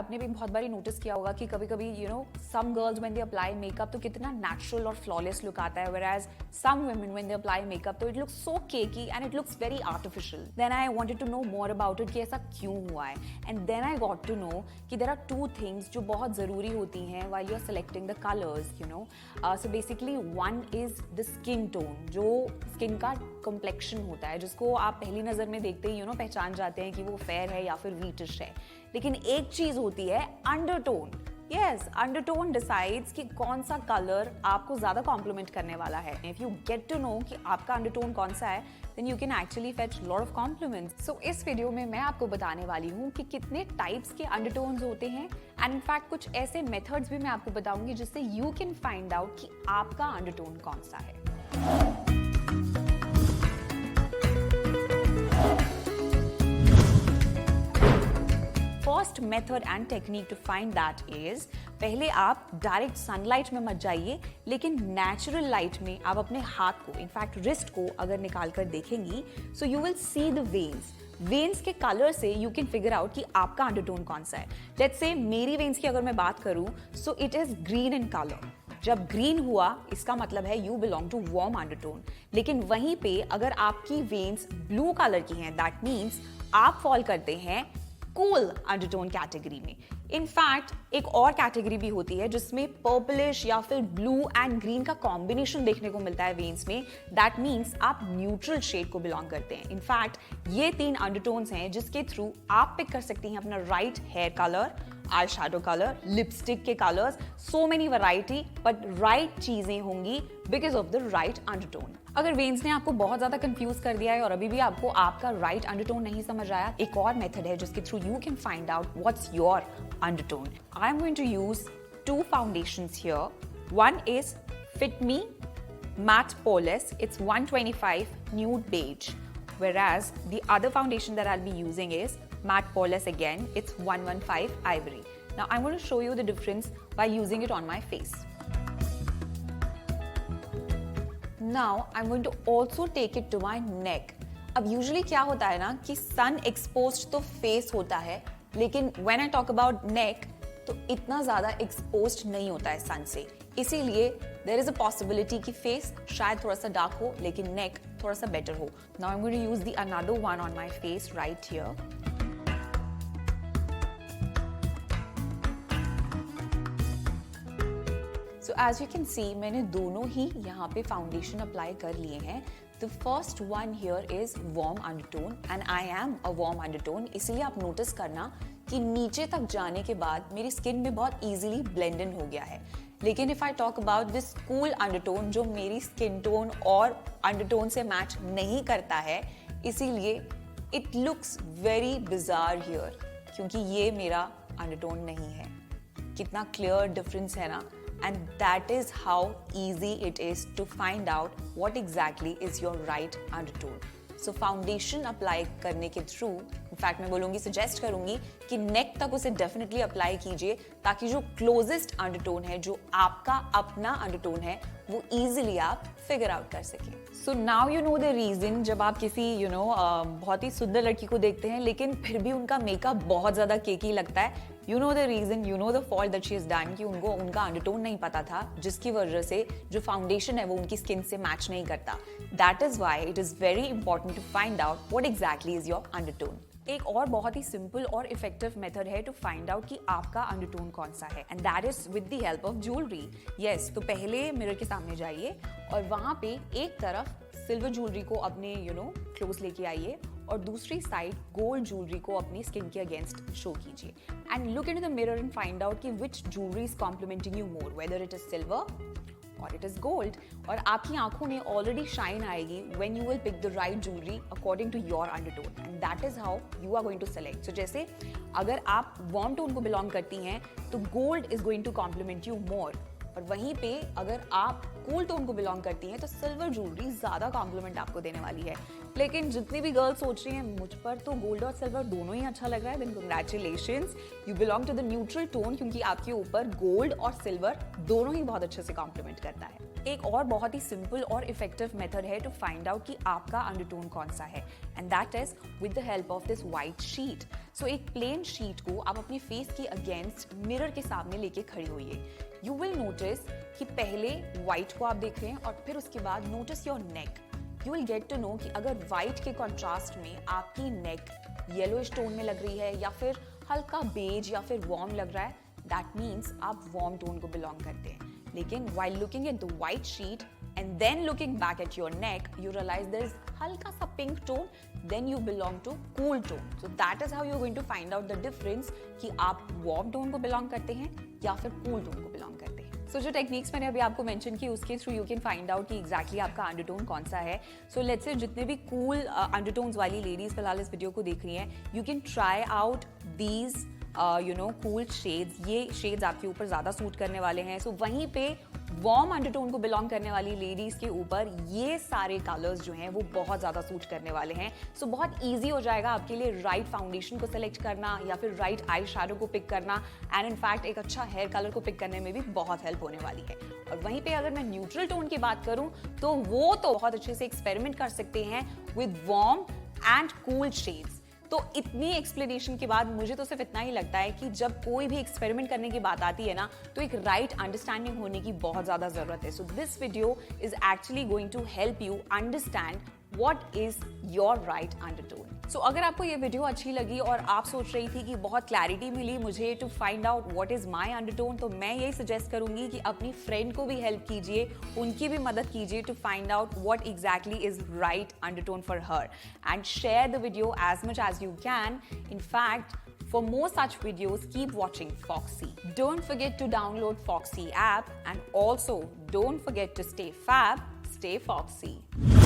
आपने भी बहुत बारी नोटिस किया होगा कि कभी कभी some girls when they apply makeup तो कितना नेचुरल और फ्लॉलेस लुक आता है, whereas some women when they apply makeup तो it looks so cakey and it looks very artificial. Then I wanted to know more about it कि ऐसा क्यों हुआ है, and then I got to know कि there are two things जो बहुत ज़रूरी होती हैं while you are selecting the colors, so basically one is the skin tone, जो skin का complexion होता है, जिसको आप पहली नज़र में देखते ही पहचान जाते हैं कि वो फेयर है या फिर व्हीटिश है. लेकिन एक चीज होती है अंडरटोन. यस, अंडरटोन डिसाइड्स कि कौन सा कलर आपको ज्यादा कॉम्प्लीमेंट करने वाला है. If you get to know कि आपका अंडरटोन कौन सा है, then you can actually fetch lot of compliments. So इस वीडियो में मैं आपको बताने वाली हूँ कि कितने टाइप्स के अंडरटोन्स होते हैं, एंड इनफैक्ट कुछ ऐसे मेथड्स भी मैं आपको बताऊंगी जिससे यू कैन फाइंड आउट कि आपका अंडरटोन कौन सा है. First method and technique to find that is, पहले आप डायरेक्ट सनलाइट में मत जाइए, लेकिन नेचुरल लाइट में आप अपने हाथ को, इनफैक्ट रिस्ट को अगर निकाल कर देखेंगी, so you will see the veins के कलर से यू कैन फिगर आउट कि आपका अंडरटोन कौन सा है. लेट्स से मेरी वेन्स की अगर मैं बात करूं, so it is green in colour. जब ग्रीन हुआ इसका मतलब है you belong to warm undertone. लेकिन वहीं पे अगर आपकी वेन्स ब्लू कलर की हैं, दैट मीन्स आप फॉल करते हैं कूल अंडरटोन कैटेगरी में. इनफैक्ट एक और कैटेगरी भी होती है जिसमें पर्पलिश या फिर ब्लू एंड ग्रीन का कॉम्बिनेशन देखने को मिलता है वेन्स में. दैट मीन्स आप न्यूट्रल शेड को बिलोंग करते हैं. इनफैक्ट ये 3 अंडरटोन्स हैं जिसके थ्रू आप पिक कर सकती हैं अपना right hair colour, eye shadow colour, lipstick के colours, so many variety, but right चीजें होंगी because of the right undertone. अगर वेन्स ने आपको बहुत ज्यादा कंफ्यूज कर दिया है और अभी भी आपको आपका राइट अंडरटोन नहीं समझ आया, एक और मेथड है जिसके through you can find out what's your undertone. I am going to use 2 foundations here. One is fit me matte poreless, it's 125 nude beige, whereas the other foundation that I'll be using is matte poreless again, it's 115 ivory. Now I'm going to show you the difference by using it on my face. Now I'm going to also take it to my neck. अब usually क्या होता है ना कि sun exposed तो face होता है, लेकिन when I talk about neck तो इतना ज़्यादा exposed नहीं होता है sun से. इसीलिए there is a possibility कि face शायद थोड़ा सा dark हो, लेकिन neck थोड़ा सा better हो. Now I'm going to use the another one on my face right here. So as you can see, मैंने दोनों ही यहाँ पे फाउंडेशन अप्लाई कर लिए हैं. The first one here is warm undertone and I am a warm undertone. इसलिए आप notice करना कि नीचे तक जाने के बाद मेरी स्किन में बहुत easily blend in हो गया है. लेकिन if I talk about this cool undertone जो मेरी स्किन टोन और अंडरटोन से मैच नहीं करता है, इसीलिए it looks very bizarre here, क्योंकि ये मेरा अंडरटोन नहीं है. कितना क्लियर डिफरेंस है ना. And that is how easy it is to find out what exactly is your right undertone. So foundation apply करने के through, in fact मैं बोलूँगी, suggest करूँगी कि neck तक उसे definitely apply कीजिए, ताकि जो closest undertone है, जो आपका अपना undertone है, वो easily आप figure out कर सकें. So now you know the reason जब आप किसी बहुत ही सुंदर लड़की को देखते हैं लेकिन फिर भी उनका मेकअप बहुत ज़्यादा केकी लगता है. You know the reason, you know the fault that she has done कि उनको उनका अंडरटोन नहीं पता था, जिसकी वजह से जो फाउंडेशन है वो उनकी स्किन से मैच नहीं करता. That is why it is very important to find out what exactly is your undertone. एक और बहुत ही सिंपल और इफेक्टिव मेथड है टू फाइंड आउट कि आपका अंडरटोन कौन सा है, and that is with the help of jewellery. Yes, तो पहले मिरर के सामने जाइए और वहां पे एक तरफ सिल्वर ज्वेलरी को अपने क्लोज लेके आइए और दूसरी साइड गोल्ड ज्वेलरी को अपनी स्किन के अगेंस्ट शो कीजिए. And look into the mirror and find out कि which jewellery is complementing you more, whether it is silver और इट इज गोल्ड. और आपकी आंखों में ऑलरेडी शाइन आएगी when you will pick the right jewellery according to your undertone, and that is how you are going to select. So जैसे अगर आप warm tone को बिलोंग करती हैं तो gold is going to complement you more, और वहीं पे अगर आप कूल टोन को बिलोंग करती हैं तो सिल्वर ज्वेलरी ज़्यादा कॉम्प्लीमेंट आपको देने वाली है. लेकिन जितनी भी गर्ल्स सोच रही हैं मुझ पर तो गोल्ड और सिल्वर दोनों ही अच्छा लग रहा है, then congratulations, you belong to the neutral tone, क्योंकि आपके ऊपर गोल्ड और सिल्वर दोनों ही बहुत अच्छे से कॉम्प्लीमेंट करता है. एक और बहुत ही सिंपल और इफेक्टिव मेथड है टू फाइंड आउट कि आपका अंडरटोन कौन सा है, and that is with the help of this white sheet. So एक प्लेन शीट को आप अपने फेस के अगेंस्ट मिरर के सामने लेके खड़ी होइए। यू विल नोटिस कि पहले व्हाइट को आप देख रहे हैं और फिर उसके बाद notice your neck. You will get to know कि अगर व्हाइट के कॉन्ट्रास्ट में आपकी नेक येलोइश टोन में लग रही है या फिर हल्का बेज या फिर वार्म लग रहा है, दैट मीन्स आप वार्म टोन को बिलोंग करते हैं। लेकिन while looking at the white sheet and then looking back at your neck, you realize there is हल्का सा pink tone, then you belong to cool tone. So that is how you're going to find out the difference कि आप warm tone को belong करते हैं या फिर cool tone को belong करते हैं। So जो टेक्निक्स मैंने अभी आपको मेंशन की उसके through you can find out कि एग्जैक्टली आपका अंडरटोन कौन सा है। सो लेट्स से जितने भी कूल अंडरटोन्स वाली लेडीज फिलहाल इस वीडियो को देख रही हैं, you can try out these cool shades. ये शेड्स आपके ऊपर ज़्यादा सूट करने वाले हैं। सो वहीं पे वार्म अंडरटोन को बिलोंग करने वाली लेडीज के ऊपर ये सारे कलर्स जो हैं वो बहुत ज़्यादा सूट करने वाले हैं। सो बहुत ईजी हो जाएगा आपके लिए राइट फाउंडेशन को सेलेक्ट करना या फिर राइट आई शैडो को पिक करना, एंड इनफैक्ट एक अच्छा हेयर कलर को पिक करने में भी बहुत हेल्प होने वाली है। और वहीं पे अगर मैं न्यूट्रल टोन की बात करूं तो वो तो बहुत अच्छे से एक्सपेरिमेंट कर सकते हैं with warm and cool shades. तो इतनी एक्सप्लेनेशन के बाद मुझे तो सिर्फ इतना ही लगता है कि जब कोई भी एक्सपेरिमेंट करने की बात आती है ना, तो एक राइट अंडरस्टैंडिंग होने की बहुत ज्यादा जरूरत है। So this video is actually going to help you understand what is your right undertone. So अगर आपको ये वीडियो अच्छी लगी और आप सोच रही थी कि बहुत क्लैरिटी मिली मुझे to find out what is my undertone, तो मैं यही सजेस्ट करूंगी कि अपनी फ्रेंड को भी हेल्प कीजिए, उनकी भी मदद कीजिए to find out what exactly is right undertone for her, and share the video as much as you can. In fact, for more such videos, keep watching Foxy. Don't forget to download Foxy app, and also don't forget to stay fab, stay foxy.